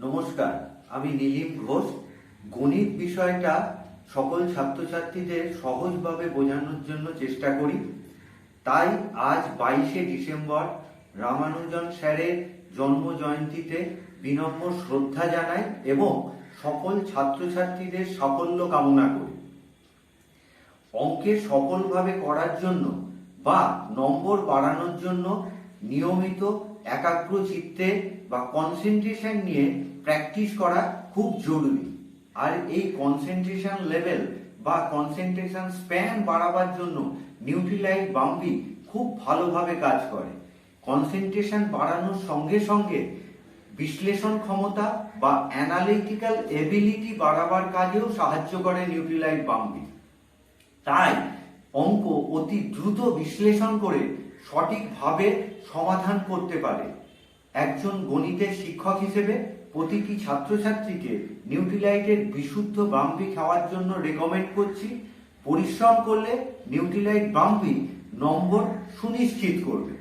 নমস্কার, আমি নীলিম ঘোষ। গণিত বিষয়টা সকল ছাত্রছাত্রীদের সহজভাবে বোঝানোর জন্য চেষ্টা করি। তাই আজ 22শে ডিসেম্বর রামানুজন স্যারের জন্ম জয়ন্তীতে বিনম্র শ্রদ্ধা জানাই এবং সকল ছাত্রছাত্রীদের সাফল্য কামনা করি। অঙ্কে সফলভাবে করার জন্য বা নম্বর বাড়ানোর জন্য নিয়মিত একাগ্র চিত্তে বা কনসেন্ট্রেশন নিয়ে প্র্যাকটিস করা খুব জরুরি। আর এই কনসেন্ট্রেশন লেভেল বা কনসেন্ট্রেশন স্প্যান বাড়াবার জন্য নিউট্রিলাইট বাম্বি খুব ভালোভাবে কাজ করে। কনসেন্ট্রেশন বাড়ানোর সঙ্গে সঙ্গে বিশ্লেষণ ক্ষমতা বা অ্যানালিটিক্যাল এবিলিটি বাড়াবার কাজেও সাহায্য করে নিউট্রিলাইট বাম্বি। তাই অঙ্ক অতি দ্রুত বিশ্লেষণ করে সঠিকভাবে সমাধান করতে পারে। একজন গণিতের শিক্ষক হিসেবে প্রতিটি ছাত্রছাত্রীকে নিউট্রিলাইটের বিশুদ্ধ বাম্বি খাওয়ার জন্য রেকমেন্ড করছি। পরিশ্রম করলে নিউট্রিলাইট বাম্বি নম্বর সুনিশ্চিত করবে।